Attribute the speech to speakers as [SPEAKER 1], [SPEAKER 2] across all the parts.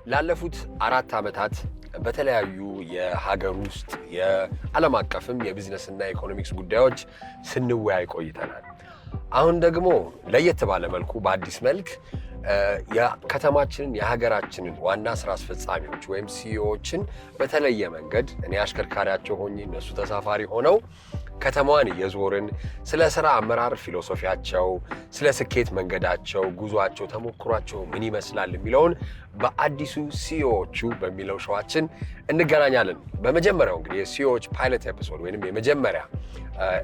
[SPEAKER 1] ላለፉት 4 ዓመታት በተለያዩ የሀገር ውስጥ የዓለም አቀፍም የቢዝነስና ኢኮኖሚክስ ጉዳዮች ስንወያይ ቆይተናል። አሁን ደግሞ ለየት ባለ መልኩ በአዲስ መልክ የከተማችንን የሀገራችንን ዋና ስራ አስፈጻሚዎች ወይም ሲኢኦዎችን በተለየ መንገድ እኔ አሽከርካሪያቸው ሆኜ እነሱ ተሳፋሪ ሆነው ከተማዋን እየዞርን ስለ ስራ አመራር ፊሎሶፊያቸው፣ ስለ ስኬት መንገዳቸው፣ ጉዟቸው፣ ተሞክሯቸው ምን ይመስላል የሚለውን በአዲሱ ሲኢኦዎቹ በሚለው ሾዋችን እንገናኛለን። በመጀመሪያው እንግዲህ የሲኢኦዎች ፓይለት ኤፒሶድ ወይም የመጀመሪያ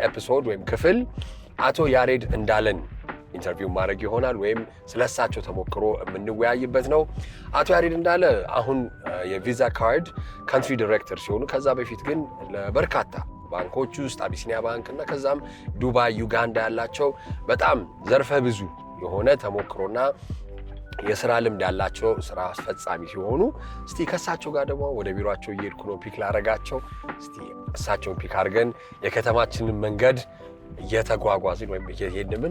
[SPEAKER 1] ኤፒሶድ ወይም ክፍል አቶ ያሬድ እንዳለን ኢንተርቪው ማድረግ ይሆናል ወይም ስለሳቸው ተሞክሮ የምንወያይበት ነው። አቶ ያሬድ እንዳለ አሁን የቪዛ ካርድ ካንትሪ ዳይሬክተር ሲሆኑ ከዛ በፊት ግን ለበርካታ ባንኮች ውስጥ አቢሲኒያ ባንክ እና ከዛም ዱባይ፣ ዩጋንዳ ያላቸው በጣም ዘርፈ ብዙ የሆነ ተሞክሮና የስራ ልምድ ያላቸው ስራ አስፈጻሚ ሲሆኑ እስቲ ከሳቸው ጋር ደግሞ ወደ ቢሮአቸው እየሄድኩ ነው ፒክ ላረጋቸው። እስቲ እሳቸውን ፒክ አድርገን የከተማችንን መንገድ እየተጓጓዝን ወይም እየሄድን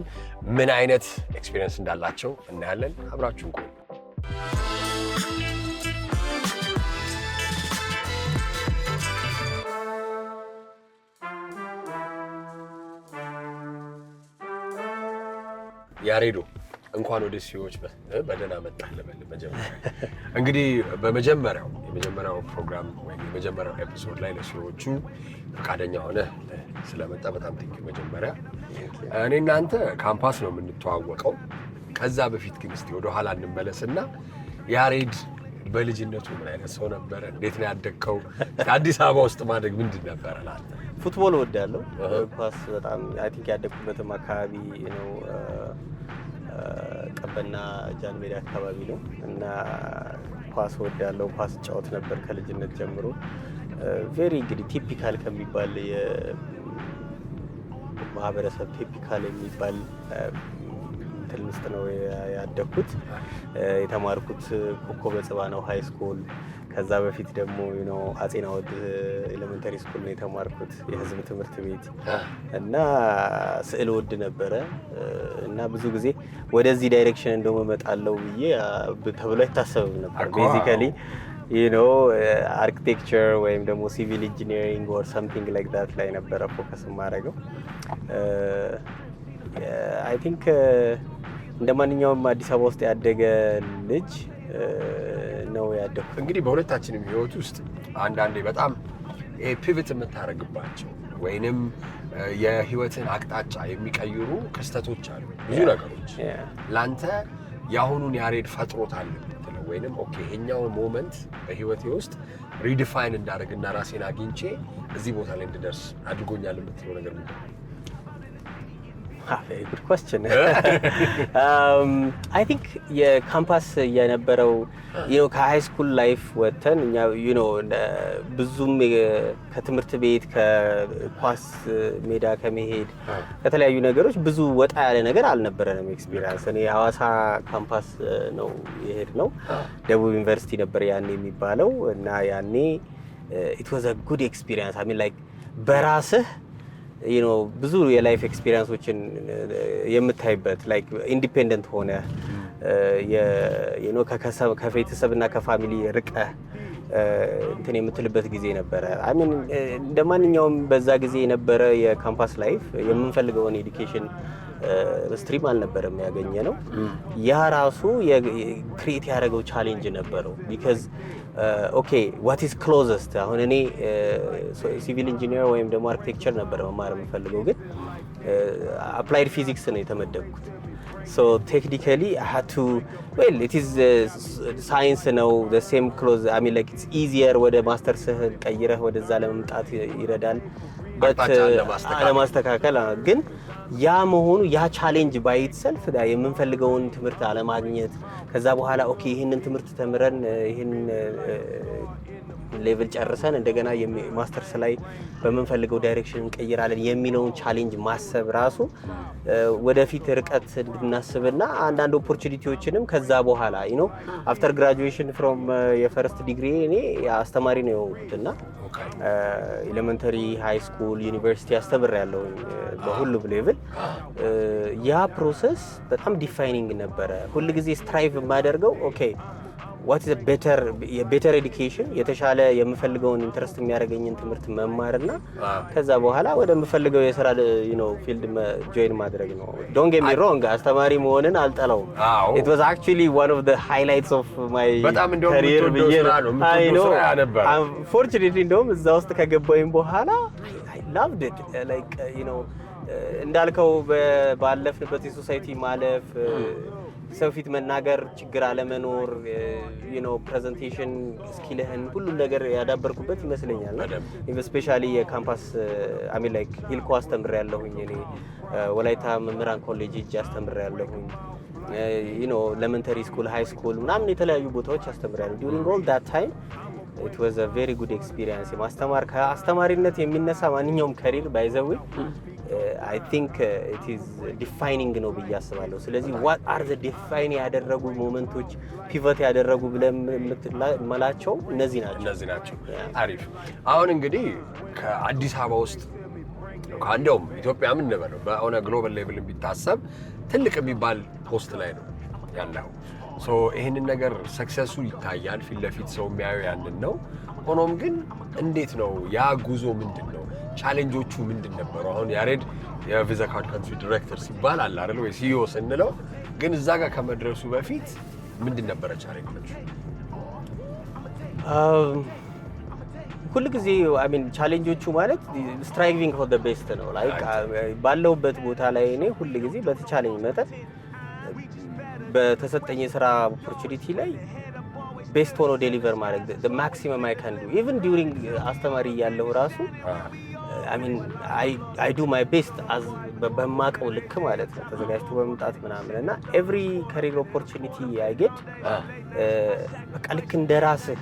[SPEAKER 1] ምን አይነት ኤክስፒሪየንስ እንዳላቸው እናያለን። አብራችሁን ቆዩ። ያሬዶ እንኳን ወደ ሲኢኦዎች በደህና መጣህ ልበል። መጀመሪያ እንግዲህ የመጀመሪያው ፕሮግራም ወይም የመጀመሪያው ኤፒሶድ ላይ ለሲኢኦዎቹ ፈቃደኛ ሆነ ስለመጣ በጣም ቴንኪው። መጀመሪያ እኔ እናንተ ካምፓስ ነው የምንተዋወቀው። ከዛ በፊት ግን እስቲ ወደ ኋላ እንመለስና ያሬድ በልጅነቱ ምን አይነት ሰው ነበረ? እንዴት ነው ያደግከው? አዲስ አበባ ውስጥ ማደግ ምንድን ነበረ ላንተ?
[SPEAKER 2] ፉትቦል እወዳለሁ። ኳስ በጣም አይ ቲንክ ያደግኩበትም አካባቢ ነው ቀበና ጃን ሜዳ አካባቢ ነው እና ኳስ እወዳለሁ። ኳስ ጫወት ነበር ከልጅነት ጀምሮ። ቬሪ እንግዲህ ቲፒካል ከሚባል የማህበረሰብ ቲፒካል የሚባል እንትን ውስጥ ነው ያደግኩት። የተማርኩት ኮከበ ጽባ ነው ሃይ ስኩል። ከዛ በፊት ደግሞ አጼ ናኦድ ኤሌመንተሪ ስኩል ነው የተማርኩት፣ የህዝብ ትምህርት ቤት እና ስዕል ወድ ነበረ እና ብዙ ጊዜ ወደዚህ ዳይሬክሽን እንደውም እመጣለሁ ብዬ ተብሎ አይታሰብም ነበር። ቤዚካሊ አርኪቴክቸር ወይም ደግሞ ሲቪል ኢንጂነሪንግ ኦር ሰምቲንግ ላይክ ዳት ላይ ነበረ ፎከስ የማደርገው። አይ ቲንክ እንደ ማንኛውም አዲስ አበባ ውስጥ ያደገ ልጅ ነው ያደግኩት።
[SPEAKER 1] እንግዲህ በሁለታችንም ህይወት ውስጥ አንዳንዴ በጣም ፒቮት የምታደርግባቸው ወይንም የህይወትን አቅጣጫ የሚቀይሩ ክስተቶች አሉ፣ ብዙ ነገሮች። ላንተ የአሁኑን ያሬድ ፈጥሮታል የምትለው ወይንም ኦኬ ይሄኛው ሞመንት በህይወቴ ውስጥ ሪዲፋይን እንዳደርግና ራሴን አግኝቼ እዚህ ቦታ ላይ እንድደርስ አድርጎኛል የምትለው ነገር ምንድን ነው?
[SPEAKER 2] Very good question. I think የካምፓስ የነበረው ከሃይ ስኩል ላይፍ ወተን እኛ ብዙም ከትምህርት ቤት ከኳስ ሜዳ ከመሄድ ከተለያዩ ነገሮች ብዙ ወጣ ያለ ነገር አልነበረንም ኤክስፒሪየንስ። እኔ ሐዋሳ ካምፓስ ነው የሄድነው። ደቡብ ዩኒቨርሲቲ ነበር ያኔ የሚባለው እና ያኔ it was a good experience. I mean like በራስህ ብዙ የላይፍ ኤክስፒሪየንሶችን የምታይበት ላይክ ኢንዲፔንደንት ሆነ ከቤተሰብና ከፋሚሊ ርቀህ እንትን የምትልበት ጊዜ ነበረ። አይ ሚን እንደማንኛውም በዛ ጊዜ የነበረ የካምፓስ ላይፍ የምንፈልገውን ኤዱኬሽን ስትሪም አልነበረም ያገኘነው። ያ ራሱ ክሬት ያደረገው ቻሌንጅ ነበረው። ቢካዝ ኦኬ ዋት ኢዝ ክሎዘስት አሁን እኔ ሲቪል ኢንጂነር ወይም ደግሞ አርኪቴክቸር ነበር መማር የምፈልገው፣ ግን አፕላይድ ፊዚክስ ነው የተመደብኩት። ሶ ቴክኒካሊ I had to it is ሳይንስ ነው the same close I mean like it's easier ወደ ማስተርስህ ቀይረህ ወደዛ ለመምጣት ይረዳል ለማስተካከል። ግን ያ መሆኑ ያ ቻሌንጅ ባይ ኢትሰልፍ የምንፈልገውን ትምህርት አለማግኘት ከዛ በኋላ ኦኬ ይሄንን ትምህርት ተምረን ይሄን ሌቭል ጨርሰን እንደገና ማስተርስ ላይ በመንፈልገው ዳይሬክሽን እንቀይራለን የሚለውን ቻሌንጅ ማሰብ ራሱ ወደፊት ርቀት እንድናስብና አንዳንድ ኦፖርቹኒቲዎችንም ከዛ በኋላ አፍተር ግራጁዌሽን ፍሮም የፈርስት ዲግሪ እኔ አስተማሪ ነው የሆንኩትና ኤሌመንተሪ ሃይ ስኩል ዩኒቨርሲቲ አስተምሬያለሁ በሁሉም ሌቭል። ያ ፕሮሰስ በጣም ዲፋይኒንግ ነበረ። ሁሉ ጊዜ ስትራይቭ የማደርገው ኦኬ what is a better education የተሻለ የምፈልገውን ኢንተረስት የሚያደርገኝን ትምህርት መማርና ከዛ በኋላ ወደ ምፈልገው የሥራ ፊልድ ጆይን ማድረግ ነው። don't get me wrong አስተማሪ መሆንን አልጠላውም። it was actually one of the highlights of my career unfortunately እንደውም እዛ ውስጥ ከገባሁኝ በኋላ I loved it like እንዳልከው ባለፍንበት የሶሳይቲ ማለፍ ሰው ፊት መናገር ችግር አለመኖር ፕሬዘንቴሽን ስኪልህን ሁሉ ነገር ያዳበርኩበት ይመስለኛል። ስፔሻሊ የካምፓስ ላይክ ሂልኮ አስተምሬያለሁኝ እኔ ወላይታ መምህራን ኮሌጅ ሄጄ አስተምሬያለሁኝ። ኤሌመንተሪ ስኩል ሃይ ስኩል ምናምን የተለያዩ ቦታዎች አስተምሬያለሁ። during all that time it was a very good experience። ከአስተማሪነት የሚነሳ ማንኛውም ካሪር by the way I think it is defining ነው ብዬ አስባለሁ። ስለዚህ what are the define ያደረጉ ሞመንቶች ፒቮት ያደረጉ ብለን የምትመላቸው እነዚህ ናቸው።
[SPEAKER 1] አሪፍ። አሁን እንግዲህ ከአዲስ አበባ ውስጥ ከአንደውም ኢትዮጵያ ምን ነበረው በሆነ ግሎባል ሌቭል ቢታሰብ ትልቅ የሚባል ፖስት ላይ ነው ያለው። ሶ ይሄንን ነገር ሰክሰሱ ይታያል ፊት ለፊት ሰው የሚያየው ያንን ነው። ሆኖም ግን እንዴት ነው ያ ጉዞ ምንድን ነው? ቻሌንጆቹ ምንድን ነበሩ? አሁን ያሬድ የቪዛ ካርድ ካንትሪ ዳይሬክተር ሲባል አለ አይደል ወይ ሲኢኦ ስንለው ግን እዛ ጋር ከመድረሱ በፊት ምንድን ነበረ ቻሌንጆቹ?
[SPEAKER 2] ሁሉ ጊዜ ቻሌንጆቹ ማለት ስትራይቪንግ ፎር ዘ ቤስት ነው። ላይክ ባለውበት ቦታ ላይ እኔ ሁሉ ጊዜ በተቻለኝ መጠን በተሰጠኝ የሥራ ኦፖርቹኒቲ ላይ ቤስት ሆኖ ዴሊቨር ማድረግ the maximum I can do even during አስተማሪ ያለው ራሱ I do my best as በማቀው ልክ ማለት ነው ተዘጋጅቶ በመምጣት ምናምን እና every career opportunity I get በቃ ልክ እንደራስህ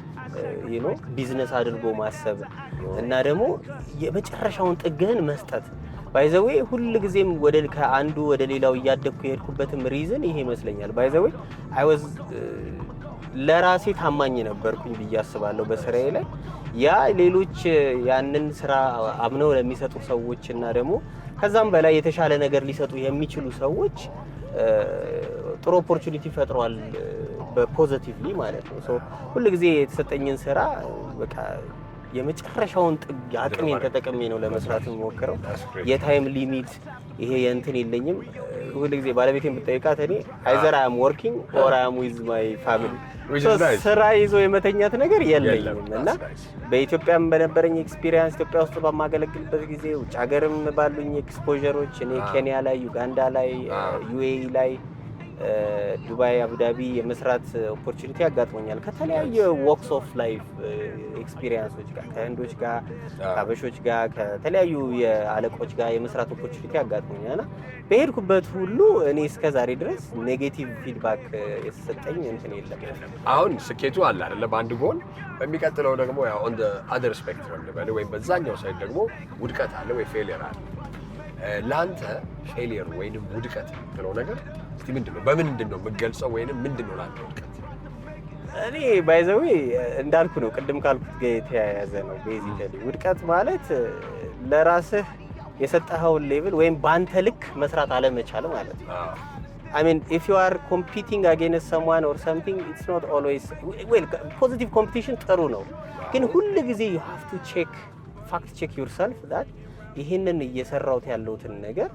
[SPEAKER 2] ቢዝነስ አድርጎ ማሰብ እና ደግሞ የመጨረሻውን ጥግህን መስጠት by the way ሁሉ ጊዜም ከአንዱ ወደ ሌላው እያደግኩ የሄድኩበትም ሪዝን ይሄ ይመስለኛል። by the way I was ለራሴ ታማኝ ነበርኩኝ ብዬ አስባለሁ በስራዬ ላይ። ያ ሌሎች ያንን ስራ አምነው ለሚሰጡ ሰዎች እና ደግሞ ከዛም በላይ የተሻለ ነገር ሊሰጡ የሚችሉ ሰዎች ጥሩ ኦፖርቹኒቲ ፈጥሯል በፖዚቲቭሊ ማለት ነው። ሶ ሁሉ ጊዜ የተሰጠኝን ስራ በቃ የመጨረሻውን ጥግ አቅሜን ተጠቅሜ ነው ለመስራት የምሞክረው። የታይም ሊሚት ይሄ የእንትን የለኝም። ሁሉ ጊዜ ባለቤቴን ብጠይቃት እኔ either I am working or I am with my family ስራ ይዞ የመተኛት ነገር የለኝም እና በኢትዮጵያም በነበረኝ ኤክስፒሪየንስ ኢትዮጵያ ውስጥ በማገለግልበት ጊዜ ውጭ ሀገርም ባሉኝ ኤክስፖዠሮች እኔ ኬንያ ላይ፣ ዩጋንዳ ላይ፣ ዩኤኢ ላይ፣ ዱባይ፣ አቡዳቢ የመስራት ኦፖርቹኒቲ አጋጥሞኛል ከተለያየ ወክስ ኦፍ ላይፍ ኤክስፒሪየንሶች ጋር ከህንዶች ጋር ከአበሾች ጋር ከተለያዩ የአለቆች ጋር የመስራት ኦፖርቹኒቲ አጋጥሞኛል። በሄድኩበት ሁሉ እኔ እስከ ዛሬ ድረስ ኔጌቲቭ ፊድባክ የተሰጠኝ እንትን የለም።
[SPEAKER 1] አሁን ስኬቱ አለ አይደለ በአንድ ጎን፣ በሚቀጥለው ደግሞ ያው ኦን ዘ አዘር ስፔክትረም ወይም በዛኛው ሳይድ ደግሞ ውድቀት አለ ወይ ፌሊየር አለ። ለአንተ ፌሊየር ወይንም ውድቀት የምትለው ነገር እስቲ ምንድነው? በምንድን ነው የምትገልጸው? ወይንም ምንድነው ለአንተ ውድቀት?
[SPEAKER 2] እኔ ባይ ዘ ዌይ እንዳልኩ ነው ቅድም ካልኩት ጋር የተያያዘ ነው። ቤዚካሊ ውድቀት ማለት ለራስህ የሰጠኸውን ሌቭል ወይም በአንተ ልክ መስራት አለመቻል ማለት ነው። I mean if you are competing against someone or something it's not always well positive competition ጥሩ ነው ግን ሁሉ ጊዜ you have to fact check yourself that ይሄንን እየሰራሁት ያለሁትን ነገር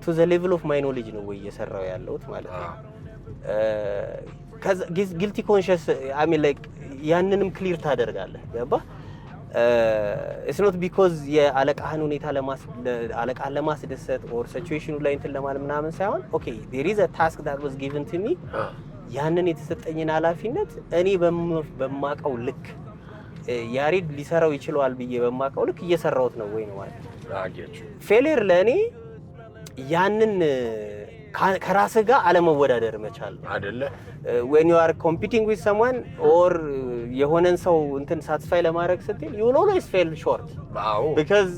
[SPEAKER 2] to the level of my knowledge ነው ወይ እየሰራሁ ያለሁት ማለት ነው። ከዛ guilty conscious I mean like ያንንም ክሊር ታደርጋለህ ገባ it's not because የአለቃህን ሁኔታ አለቃህን ለማስደሰት or ሲቹዌሽኑ ላይ እንትን ለማለት ምናምን ሳይሆን okay there is a task that was given to me ያንን የተሰጠኝን ኃላፊነት እኔ በማቀው ልክ ያሬድ ሊሰራው ይችላል ብዬ በማቀው ልክ እየሰራሁት ነው ወይ ነው ማለት ነው። ፌሊየር ለኔ ያንን ከራስህ ጋር አለመወዳደር መቻል አይደለ? when you are competing with someone or የሆነን ሰው እንትን ሳትስፋይ ለማድረግ ስትል you will always fail short because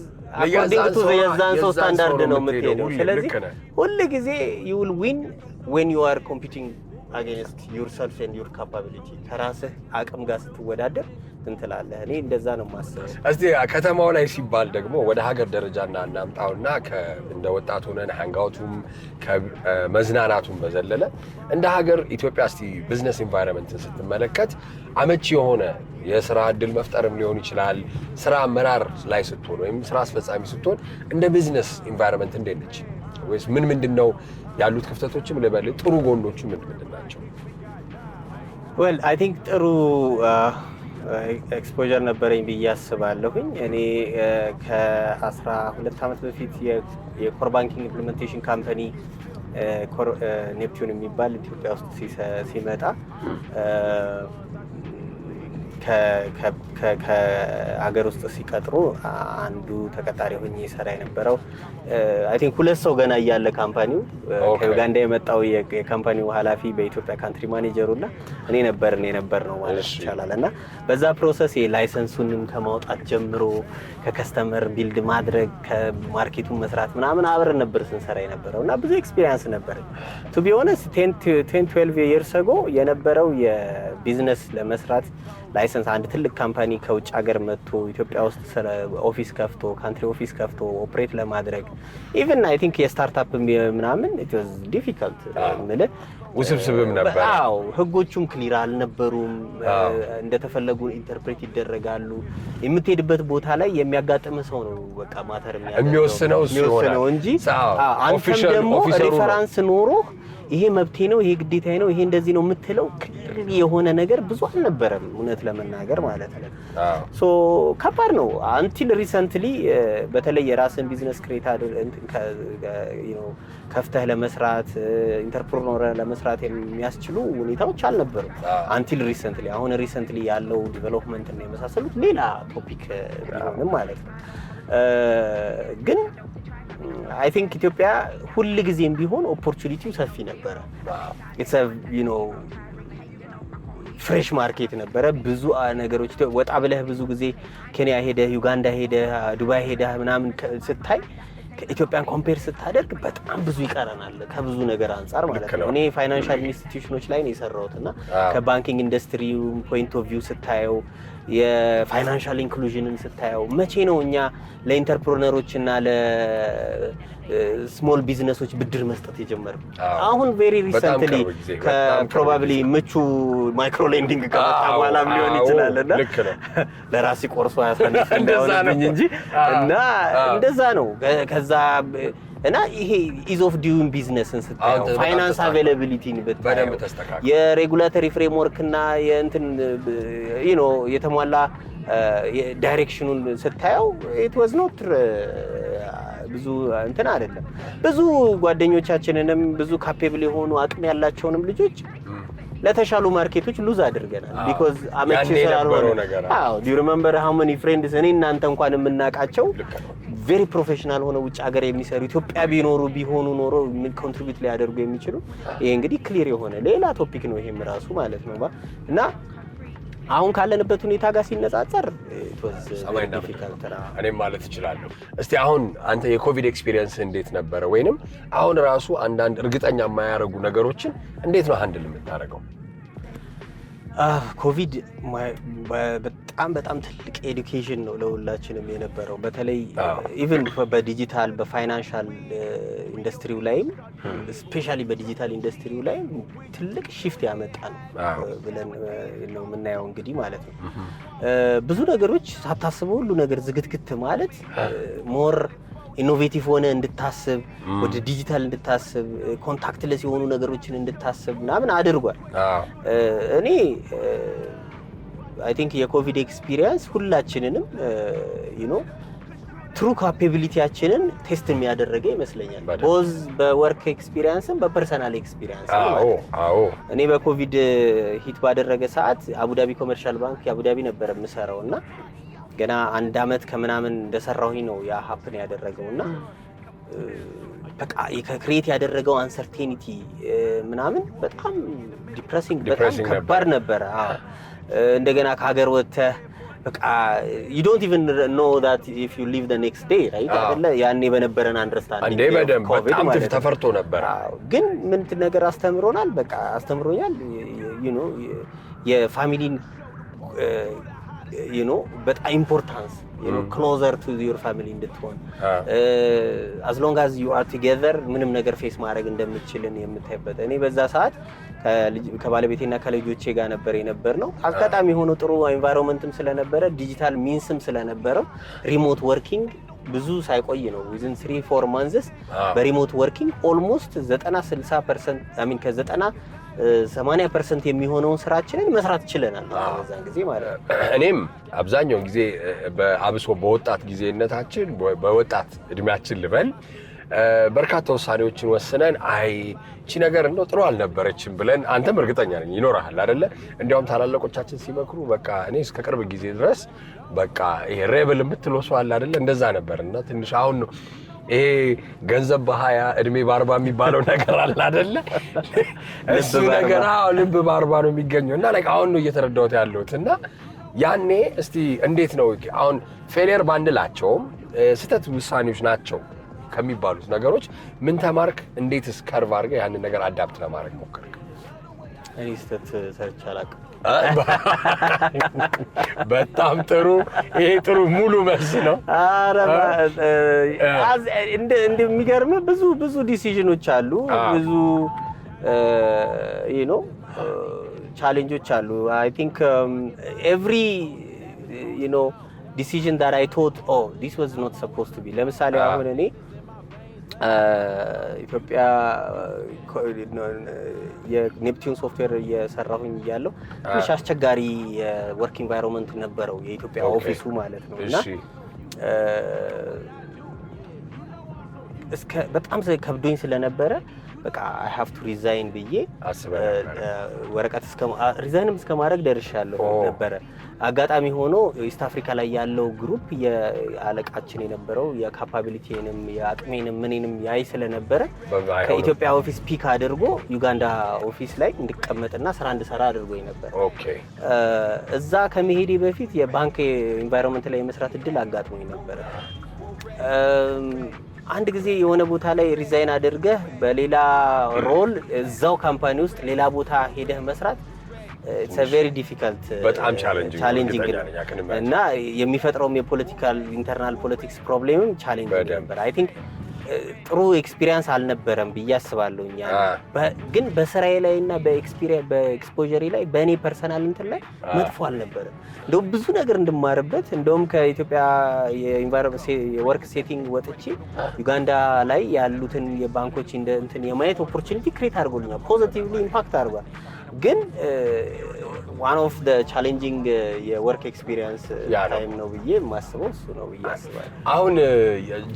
[SPEAKER 2] according to the የዛን ሰው ስታንዳርድ ነው የምትሄደው። ስለዚህ ሁሉ ጊዜ you will win when you are competing against yourself and your capability ከራስህ አቅም ጋር ስትወዳደር እንትላለህ። እኔ እንደዛ ነው የማስበው።
[SPEAKER 1] እስቲ ከተማው ላይ ሲባል ደግሞ ወደ ሀገር ደረጃና እናምጣውና እንደ ወጣት ሆነን ሃንጋውቱም ከመዝናናቱም በዘለለ እንደ ሀገር ኢትዮጵያ እስቲ ቢዝነስ ኢንቫይሮንመንትን ስትመለከት አመቺ የሆነ የስራ እድል መፍጠርም ሊሆን ይችላል። ስራ አመራር ላይ ስትሆን ወይም ስራ አስፈጻሚ ስትሆን እንደ ቢዝነስ ኢንቫይሮንመንት እንዴት ነች? ወይስ ምንድነው ያሉት ክፍተቶችም ልበል ጥሩ ጎኖቹ ምንድን ናቸው?
[SPEAKER 2] well I think ጥሩ ኤክስፖዠር ነበረኝ ብዬ አስባለሁኝ። እኔ ከ12 ዓመት በፊት የኮር ባንኪንግ ኢምፕሊሜንቴሽን ካምፓኒ ኔፕቲዩን የሚባል ኢትዮጵያ ውስጥ ሲመጣ ከሀገር ውስጥ ሲቀጥሩ አንዱ ተቀጣሪ ሆኜ ይሰራ የነበረው አይ ቲንክ 2 ሰው ገና እያለ ካምፓኒው ከዩጋንዳ የመጣው የካምፓኒው ኃላፊ በኢትዮጵያ ካንትሪ ማኔጀሩና እኔ ነበር ነው ማለት ይቻላል። እና በዛ ፕሮሰስ የላይሰንሱንም ከማውጣት ጀምሮ ከከስተመር ቢልድ ማድረግ ከማርኬቱን መስራት ምናምን አብረን ነበር ስንሰራ የነበረው እና ብዙ ኤክስፒሪየንስ ነበር። ቱ ቢ ኦነስት 10-12 years ago የነበረው የቢዝነስ ለመስራት ላይሰንስ አንድ ትልቅ ካምፓኒ ከውጭ ሀገር መጥቶ ኢትዮጵያ ውስጥ ኦፊስ ከፍቶ ካንትሪ ኦፊስ ከፍቶ ኦፕሬት ለማድረግ ኢቭን አይ ቲንክ የስታርታፕ ምናምን it was difficult ማለት
[SPEAKER 1] ውስብስብም ነበር።
[SPEAKER 2] አዎ ህጎቹም ክሊር አልነበሩም። እንደተፈለጉ ኢንተርፕሬት ይደረጋሉ። የምትሄድበት ቦታ ላይ የሚያጋጥም ሰው ነው በቃ ማተር
[SPEAKER 1] የሚወስነው
[SPEAKER 2] እንጂ አንተም ደግሞ ሬፈራንስ ኖሮ ይሄ መብቴ ነው ይሄ ግዴታዬ ነው ይሄ እንደዚህ ነው የምትለው ክሊር የሆነ ነገር ብዙ አልነበረም እውነት ለመናገር ማለት ነው። ሶ ከባድ ነው አንቲል ሪሰንትሊ በተለይ የራስን ቢዝነስ ክሬት ከፍተህ ለመስራት ኢንተርፕረነር ለመስራት የሚያስችሉ ሁኔታዎች አልነበሩም አንቲል ሪሰንትሊ። አሁን ሪሰንትሊ ያለው ዲቨሎፕመንት እና የመሳሰሉት ሌላ ቶፒክ ቢሆንም ማለት ነው። ግን አይ ቲንክ ኢትዮጵያ ሁሉ ጊዜም ቢሆን ኦፖርቹኒቲው ሰፊ ነበረ። ኢትስ ፍሬሽ ማርኬት ነበረ። ብዙ ነገሮች ወጣ ብለህ ብዙ ጊዜ ኬንያ ሄደህ ዩጋንዳ ሄደህ ዱባይ ሄደህ ምናምን ስታይ ከኢትዮጵያን ኮምፔር ስታደርግ በጣም ብዙ ይቀረናል ከብዙ ነገር አንፃር ማለት ነው። እኔ ፋይናንሻል ኢንስቲትዩሽኖች ላይ ነው የሰራሁትና ከባንኪንግ ኢንዱስትሪው ፖይንት ኦፍ ቪው ስታየው የፋይናንሻል ኢንክሉዥንን ስታየው መቼ ነው እኛ ለኢንተርፕረነሮች እና ለስሞል ቢዝነሶች ብድር መስጠት የጀመረው? አሁን ቬሪ ሪሰንትሊ ከፕሮባብሊ ምቹ ማይክሮ ሌንዲንግ ከመጣ በኋላም ሊሆን ይችላልና ለራሴ ቆርሶ ያሳነፈ እንደሆነብኝ እንጂ እና እንደዛ ነው። ከዛ እና ይሄ ኢዝ ኦፍ ዱዊንግ ቢዝነስን ስታየው ፋይናንስ አቬይላቢሊቲን በደንብ ተስተካክሏል። የሬጉላተሪ ፍሬምወርክ እና የእንትን የተሟላ ዳይሬክሽኑን ስታየው ኢት ዋዝ ኖት ብዙ እንትን አይደለም። ብዙ ጓደኞቻችንንም ብዙ ካፔብል የሆኑ አቅም ያላቸውንም ልጆች ለተሻሉ ማርኬቶች ሉዝ አድርገናል ቢኮዝ አመቺ ስላልሆነ። አዎ ዱ ዩ ሪሜምበር ሃው ማኒ ፍሬንድስ እኔ እናንተ እንኳን የምናውቃቸው ቬሪ ፕሮፌሽናል ሆነ ውጭ ሀገር የሚሰሩ ኢትዮጵያ ቢሆኑ ኖሮ ኮንትሪቢዩት ሊያደርጉ የሚችሉ ይሄ እንግዲህ ክሊር የሆነ ሌላ ቶፒክ ነው ይሄም ራሱ ማለት ነው። እና አሁን ካለንበት ሁኔታ ጋር ሲነጻጸር
[SPEAKER 1] እኔም ማለት እችላለሁ። እስቲ አሁን አንተ የኮቪድ ኤክስፒሪየንስ እንዴት ነበረ? ወይንም አሁን ራሱ አንዳንድ እርግጠኛ የማያደርጉ ነገሮችን እንዴት ነው ሃንድል የምታደርገው?
[SPEAKER 2] ኮቪድ በጣም ትልቅ ኤዱኬሽን ነው ለሁላችንም የነበረው። በተለይ ኢቭን በዲጂታል በፋይናንሻል ኢንዱስትሪው ላይም ስፔሻሊ በዲጂታል ኢንዱስትሪው ላይ ትልቅ ሺፍት ያመጣ ነው ብለን ነው የምናየው እንግዲህ ማለት ነው። ብዙ ነገሮች ሳታስበው ሁሉ ነገር ዝግትግት ማለት ሞር ኢኖቬቲቭ ሆነ እንድታስብ ወደ ዲጂታል እንድታስብ ኮንታክትለስ የሆኑ ነገሮችን እንድታስብ ምናምን አድርጓል። እኔ አይ ቲንክ የኮቪድ ኤክስፒሪየንስ ሁላችንንም ትሩ ካፓቢሊቲያችንን ቴስት የሚያደርገ ይመስለኛል። ቦዝ በወርክ ኤክስፒሪየንስም በፐርሰናል ኤክስፒሪየንስ ነው። እኔ በኮቪድ ሂት ባደረገ ሰዓት አቡዳቢ ኮመርሻል ባንክ አቡዳቢ ነበር የምሰራውና ገና 1 አመት ከምናምን እንደሰራሁኝ ነው ያ ሀፕን ያደረገውና በቃ ክሬት ያደረገው አንሰርቴኒቲ ምናምን በጣም ዲፕሬሲንግ በጣም ከባድ ነበር። እንደገና ከሀገር ወጥተህ በቃ you don't even know that if you leave the next day right አይደለ ያኔ በነበረን አንደርስታንዲንግ
[SPEAKER 1] አንዴ በደንብ በጣም ተፈርቶ ነበር
[SPEAKER 2] ግን ምን ነገር አስተምሮናል በቃ አስተምሮኛል you know የፋሚሊን you know በጣም ኢምፖርታንስ you know closer to your family እንድትሆን as long as you are together ምንም ነገር ፌስ ማድረግ እንደምትችልን የምታይበት እኔ በዛ ሰዓት ከባለቤቴና ከልጆቼ ጋር ነበር የነበርነው አጋጣሚ ሆኖ ጥሩ ኤንቫይሮንመንትም ስለነበረ ዲጂታል ሚንስም ስለነበረው ሪሞት ወርኪንግ ብዙ ሳይቆይ ነው within 3-4 months በሪሞት ወርኪንግ ኦልሞስት 90-60% አይ ሚን ከ90-80% የሚሆነውን ስራችንን መስራት ይችላል በዛን ጊዜ ማለት ነው
[SPEAKER 1] እኔም አብዛኛው ጊዜ በአብሶ በወጣት ጊዜነታችን በወጣት እድሜያችን ልበል በርካታ ውሳኔዎችን ወስነን አይ እቺ ነገር እንደው ጥሩ አልነበረችም ብለን አንተም እርግጠኛ ነኝ ይኖርሃል አይደለ እንዲያውም ታላላቆቻችን ሲመክሩ በቃ እኔ እስከ ቅርብ ጊዜ ድረስ በቃ ይሄ ሬብል የምትለው ሰው አለ አይደለ እንደዛ ነበርና ትንሽ አሁን ነው ይሄ ገንዘብ በ20 እድሜ በ40 የሚባለው ነገር አለ አይደለ እሱ ነገር ልብ በ40 ነው የሚገኘው እና ላይክ አሁን ነው እየተረዳሁት ያለሁትና ያኔ እስቲ እንዴት ነው አሁን ፌሊየር ባንላቸውም ስህተት ውሳኔዎች ናቸው ከሚባሉት ነገሮች ምን ተማርክ እንዴትስ ከርቭ አድርገህ ያንን ነገር አዳፕት ለማድረግ ሞከርክ
[SPEAKER 2] እኔ ስህተት ሰርቼ አላውቅም
[SPEAKER 1] በጣም ጥሩ ይሄ ጥሩ ሙሉ መልስ ነው
[SPEAKER 2] አረ እንደሚገርም ብዙ ዲሲዥኖች አሉ ብዙ you know ቻሌንጆች አሉ I think every you know decision that I thought oh this was not supposed to be ለምሳሌ አሁን እኔ ኢትዮጵያ የኔፕቲዩን ሶፍትዌር እየሰራሁኝ ያለው ትንሽ አስቸጋሪ የወርክ ኢንቫይሮንመንት ነበረው የኢትዮጵያ ኦፊሱ ማለት ነው እና እስከ በጣም ከብዶኝ ስለነበረ በቃ I have to resign ብዬ ወረቀት ሪዛይንም እስከማድረግ ደርሻለሁ ነበረ አጋጣሚ ሆኖ ኢስት አፍሪካ ላይ ያለው ግሩፕ የአለቃችን የነበረው የካፓቢሊቲንም የአቅሜንም ምንንም ያይ ስለነበረ ከኢትዮጵያ ኦፊስ ፒክ አድርጎ ዩጋንዳ ኦፊስ ላይ እንድቀመጥና ስራ እንድሰራ አድርጎኝ ነበር
[SPEAKER 1] ኦኬ
[SPEAKER 2] እዛ ከመሄዴ በፊት የባንክ ኢንቫይሮንመንት ላይ መስራት እድል አጋጥሞኝ ነበር አንድ ጊዜ የሆነ ቦታ ላይ ሪዛይን አድርገህ በሌላ ሮል እዛው ካምፓኒ ውስጥ ሌላ ቦታ ሄደህ መስራት it's a very difficult
[SPEAKER 1] በጣም ቻሌንጂንግ
[SPEAKER 2] እና የሚፈጥረው የፖለቲካል ኢንተርናል ፖለቲክስ ፕሮብሌምም ቻሌንጂንግ ነበር I think ጥሩ ኤክስፒሪየንስ አልነበረም በያስባለሁኝ ግን በስራዬ ላይና በኤክስፖዠሪ ላይ በእኔ ፐርሰናል እንትን ላይ መጥፎ አልነበረም እንደው ብዙ ነገር እንድማርበት እንደውም ከኢትዮጵያ የኢንቫይሮንመንት የወርክ ሴቲንግ ወጥቼ ዩጋንዳ ላይ ያሉትን የባንኮች እንትን የማየት ኦፖርቹኒቲ ክሬት አድርጎልኛል ፖዚቲቭሊ ኢምፓክት አድርጓል ግን one of the challenging የወርክ ኤክስፒሪየንስ ታይም ነው ብዬ ማስበው እሱ ነው ብዬ አስባለሁ
[SPEAKER 1] አሁን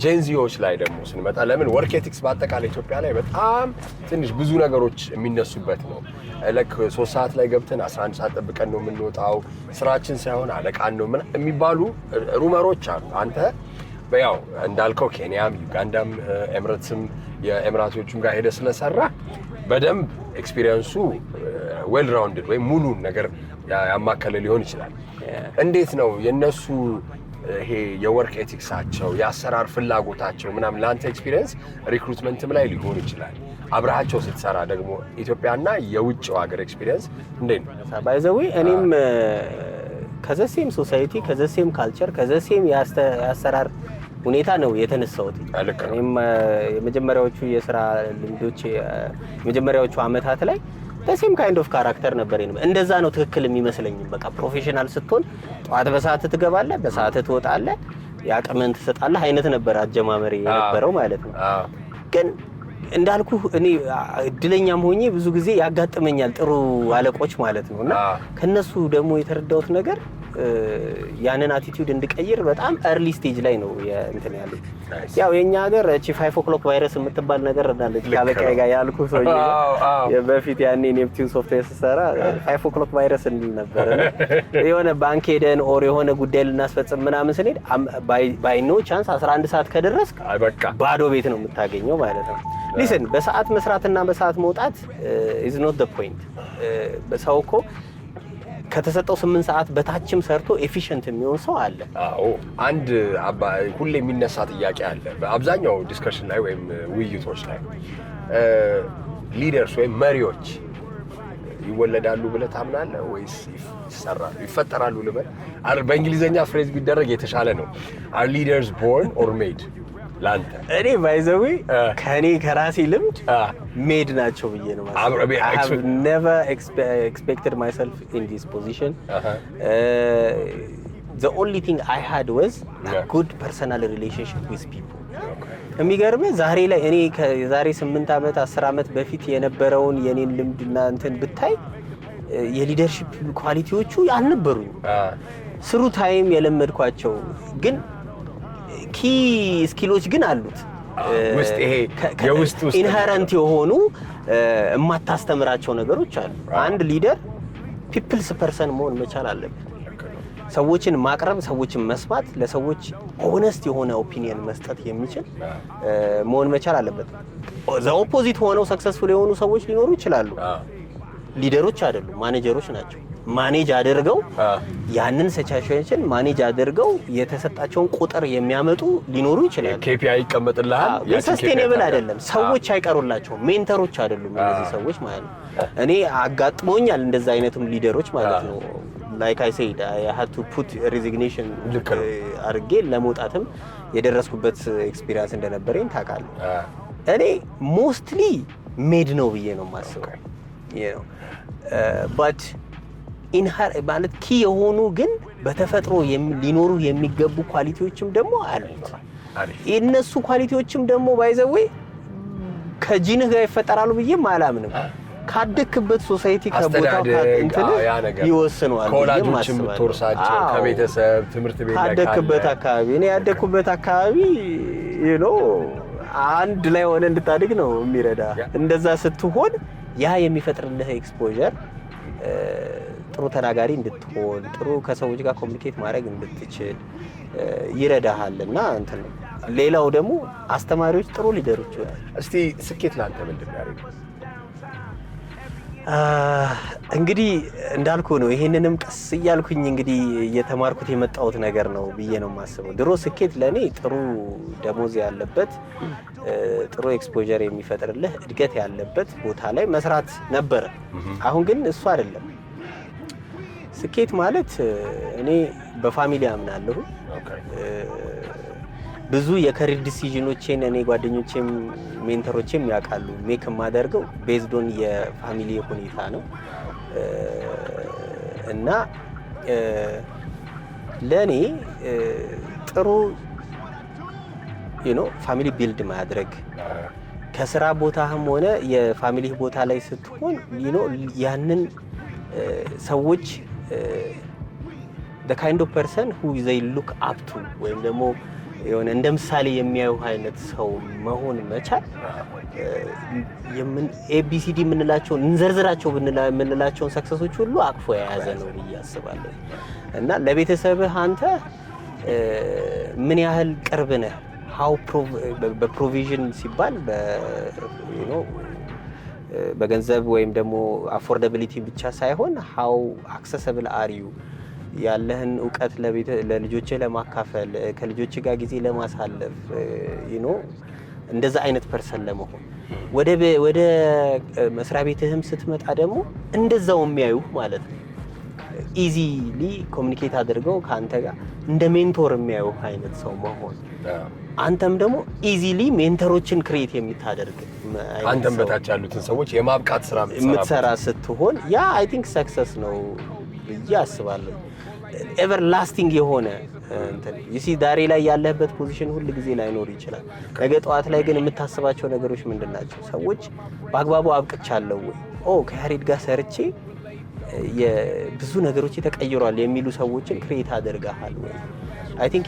[SPEAKER 1] ጄንዚዎች ላይ ደግሞ ስንመጣ ለምን ወርክ ኤቲክስ በአጠቃላይ ኢትዮጵያ ላይ በጣም ትንሽ ብዙ ነገሮች የሚነሱበት ነው ለክ 3 ሰዓት ላይ ገብተን 11 ሰዓት ጠብቀን ነው የምንወጣው ስራችን ሳይሆን አለቃን ነው የሚባሉ ሩመሮች አሉ አንተ በያው እንዳልከው ኬንያም ዩጋንዳም ኤምሬትስም የኤምራቶቹም ጋር ሄደ ስለሰራ በደንብ ኤክስፒሪየንሱ ዌል ራውንድድ ወይ ሙሉ ነገር ያማከለ ሊሆን ይችላል እንዴት ነው የነሱ ይሄ የወርክ ኤቲክሳቸው የአሰራር ፍላጎታቸው ምናምን ላንተ ኤክስፒሪየንስ ሪክሩትመንትም ላይ ሊሆን ይችላል አብራቸው ስትሰራ ደግሞ ኢትዮጵያና የውጭው ሀገር ኤክስፒሪየንስ እንዴት ነው
[SPEAKER 2] ባይዘው እኔም ከዘሴም ሶሳይቲ ከዘሴም ካልቸር ከዘሴም ያሰራር ሁኔታ ነው የተነሳሁት እኔም የመጀመሪያዎቹ የሥራ ልምዶች የመጀመሪያዎቹ አመታት ላይ በሴም ካይንድ ኦፍ ካራክተር ነበር እንደዛ ነው ትክክል የሚመስለኝ በቃ ፕሮፌሽናል ስትሆን ጧት በሰዓት ትገባለህ በሰዓት ትወጣለህ ያቀመን ትሰጣለህ አይነት ነበር አጀማመሪ የነበረው ማለት ነው ግን እንዳልኩ እኔ እድለኛም ሆኜ ብዙ ጊዜ ያጋጥመኛል ጥሩ አለቆች ማለት ነውና ከነሱ ደግሞ የተረዳሁት ነገር ያንን አቲቲዩድ እንድቀይር በጣም early stage ላይ ነው እንትን ያለው ያው የኛ ሀገር እቺ 5 o'clock ቫይረስ የምትባል ነገር እንዳለች ካለቀይ ጋር ያልኩ ሰው የበፊት ያኔ ኔፕቲዩን ሶፍትዌር ሲሰራ 5 o'clock ቫይረስ እንል ነበር የሆነ ባንክ ሄደን ኦር የሆነ ጉዳይ ልናስፈጽም ምናምን ስንሄድ ባይ ኖ ቻንስ 11 ሰዓት ከደረስክ ባዶ ቤት ነው የምታገኘው ማለት ነው ሊስን በሰዓት መስራትና በሰዓት መውጣት is not the point በሰው እኮ ከተሰጠው 8 ሰዓት በታችም ሰርቶ ኤፊሽንት የሚሆን ሰው አለ።
[SPEAKER 1] አዎ አንድ ሁሌ የሚነሳ ጥያቄ አለ በአብዛኛው ዲስከሽን ላይ ወይም ውይይቶች ላይ ሊደርስ ወይም መሪዎች ይወለዳሉ ብለህ ታምናለህ ወይስ ይፈጠራሉ ልበል? በእንግሊዘኛ ፍሬዝ ቢደረግ የተሻለ ነው። are leaders born or made? ላንተ
[SPEAKER 2] እኔ ባይዘዊ ከኔ ከራሴ ልምድ ሜድ ናቸው ብዬ ነው ማለት። I have never expected myself in this position. The only thing I had was a good personal relationship with people. የሚገርም ዛሬ ላይ እኔ ከዛሬ 8 ዓመት 10 ዓመት በፊት የነበረውን የኔን ልምድና እንትን ብታይ የሊደርሺፕ ኳሊቲዎቹ አልነበሩኝ። ስሩ ታይም የለመድኳቸው ግን ኪ ስኪሎች ግን አሉት
[SPEAKER 1] ውስጥ ይሄ የውስጥ
[SPEAKER 2] ኢንሄረንት የሆኑ የማታስተምራቸው ነገሮች አሉ። አንድ ሊደር ፒፕልስ ፐርሰን መሆን መቻል አለበት። ሰዎችን ማቅረብ፣ ሰዎችን መስማት፣ ለሰዎች ኦነስት የሆነ ኦፒኒየን መስጠት የሚችል መሆን መቻል አለበት። ዘ ኦፖዚት ሆነው ሰክሰስፉል የሆኑ ሰዎች ሊኖሩ ይችላሉ። ሊደሮች አይደሉም፣ ማኔጀሮች ናቸው። ማኔጅ አድርገው ያንን ሲቹዌሽን ማኔጅ አድርገው የተሰጣቸውን ቁጥር የሚያመጡ ሊኖሩ ይችላሉ።
[SPEAKER 1] KPI ይቀመጥልሃል።
[SPEAKER 2] ሰስቴኔብል አይደለም። ሰዎች አይቀሩላቸውም። ሜንተሮች አይደሉም እነዚህ ሰዎች ማለት ነው። እኔ አጋጥሞኛል እንደዛ አይነቱም ሊደሮች ማለት ነው። like I said I had to put resignation አድርጌ ለመውጣትም የደረስኩበት ኤክስፒሪየንስ እንደነበረኝ ታውቃለህ። እኔ ሞስትሊ ሜድ ነው ብዬ ነው የማስበው። but ማለት ኪ የሆኑ ግን በተፈጥሮ ሊኖሩ የሚገቡ ኳሊቲዎችም ደግሞ አሉት። እነሱ ኳሊቲዎችም ደግሞ ባይዘዌ ከጂንህ ጋር ይፈጠራሉ ብዬ አላምንም። ካደክበት ሶሳይቲ ከቦታው እንትን ይወስነዋል።
[SPEAKER 1] ኮላጆችም ተወርሳቸው ከቤተሰብ ትምህርት ቤት ላይ
[SPEAKER 2] ካደክበት አካባቢ እኔ ያደኩበት አካባቢ አንድ ላይ ሆነ እንድታድግ ነው የሚረዳ። እንደዛ ስትሆን ያ የሚፈጥርልህ ኤክስፖዠር ጥሩ ተናጋሪ እንድትሆን ጥሩ ከሰዎች ጋር ኮሚኒኬት ማድረግ እንድትችል ይረዳሃልና እንትን ነው። ሌላው ደግሞ አስተማሪዎች ጥሩ ሊደሮች ይሆናል።
[SPEAKER 1] እስቲ ስኬት ላንተ ምንድነው ያለው?
[SPEAKER 2] እንግዲህ እንዳልኩ ነው። ይሄንንም ቀስ እያልኩኝ እንግዲህ እየተማርኩት የመጣሁት ነገር ነው ብዬ ነው የማስበው። ድሮ ስኬት ለኔ ጥሩ ደሞዝ ያለበት ጥሩ ኤክስፖዠር የሚፈጥርልህ እድገት ያለበት ቦታ ላይ መስራት ነበር። አሁን ግን እሱ አይደለም ስኬት ማለት። እኔ በፋሚሊ አምናለሁ። ብዙ የከሪር ዲሲዥኖቼን እኔ ጓደኞቼም ሜንተሮቼም ያውቃሉ። ሜክ የማደርገው ቤዝድ ኦን የፋሚሊ ሁኔታ ነው እና ለኔ ጥሩ ፋሚሊ ቢልድ ማድረግ ከስራ ቦታህም ሆነ የፋሚሊ ቦታ ላይ ስትሆን ያንን ሰዎች the kind of person who they look up to ወይም ደግሞ የሆነ እንደ ምሳሌ የሚያዩ አይነት ሰው መሆን መቻል ABCD የምንላቸውን እንዘርዝራቸው የምንላቸውን ሰክሰሶች ሁሉ አቅፎ የያዘ ነው ብዬ አስባለሁ። እና ለቤተሰብህ አንተ ምን ያህል ቅርብ ነህ? በፕሮቪዥን ሲባል በገንዘብ ወይም ደግሞ አፎርዳቢሊቲ ብቻ ሳይሆን how accessible are you ያለህን ዕውቀት ለልጆችህ ለማካፈል ከልጆችህ ጋር ጊዜ ለማሳለፍ እንደዛ አይነት ፐርሰን ለመሆን ወደ መስሪያ ቤትህም ስትመጣ ደግሞ እንደዛው የሚያዩ ማለት ነው። ኢዚሊ ኮሚኒኬት አድርገው ካንተ ጋር እንደ ሜንቶር የሚያዩ አይነት ሰው መሆን፣ አንተም ደግሞ ኢዚሊ ሜንተሮችን ክሬት የምታደርግ
[SPEAKER 1] አንተም በታች ያሉትን ሰዎች የማብቃት ስራ
[SPEAKER 2] የምትሰራ ስትሆን ያ አይ ቲንክ ሰክሰስ ነው ብዬ አስባለሁ። ኤቨር ላስቲንግ የሆነ ዛሬ ላይ ያለህበት ፖዚሽን ሁሉ ጊዜ ላይኖር ይችላል። ነገ ጠዋት ላይ ግን የምታስባቸው ነገሮች ምንድናቸው? ሰዎች በአግባቡ አብቅቻለሁ ወይ ከያሬድ ጋር ሰርቼ የብዙ ነገሮች ተቀይሯል የሚሉ ሰዎችን ክሬት አድርገሃል ወይ? አይ ቲንክ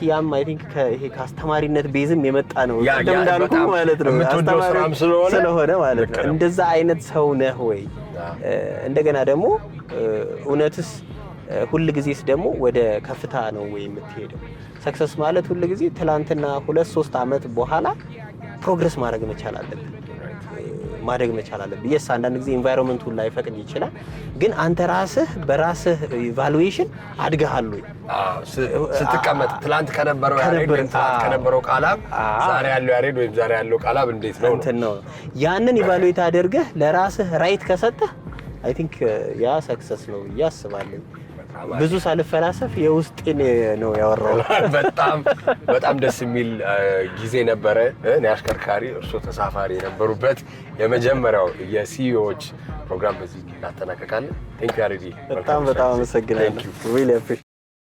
[SPEAKER 2] ይሄ ከአስተማሪነት ቤዝም የመጣ ነው እንዳልኩ ማለት ነው። አስተማሪ ስለሆነ ማለት ነው። እንደዛ አይነት ሰው ነህ ወይ? እንደገና ደግሞ እውነትስ ሁሉ ጊዜስ ደግሞ ወደ ከፍታ ነው ወይ የምትሄደው? ሰክሰስ ማለት ሁሉ ጊዜ ትላንትና 2-3 አመት በኋላ ፕሮግረስ ማድረግ መቻል አለብን። ማደግ መቻል አለብህ። የስ አንዳንድ ጊዜ ኢንቫይሮንመንቱ ላይፈቅድ ይችላል፣ ግን አንተ ራስህ በራስህ ኢቫሉዌሽን አድገሃል ወይ?
[SPEAKER 1] ስትቀመጥ ትላንት ከነበረው ያሬድ ወይም ትላንት ከነበረው ቃላብ ዛሬ ያለው ያሬድ ወይም ዛሬ ያለው ቃላብ እንዴት ነው
[SPEAKER 2] ነው ያንን ኢቫሉዌት አድርገህ ለራስህ ራይት ከሰጠህ አይ ቲንክ ያ ሰክሰስ ነው ብዬ አስባለሁ። ብዙ ሳልፈላሰፍ የውስጤን ነው ያወራው። በጣም
[SPEAKER 1] ደስ የሚል ጊዜ ነበረ። እኔ አሽከርካሪ እርሶ ተሳፋሪ የነበሩበት የመጀመሪያው የሲኢኦዎች ፕሮግራም በዚህ እናጠናቀቃለን። ቴንክ ዩ ያሬድ።
[SPEAKER 2] በጣም አመሰግናለሁ።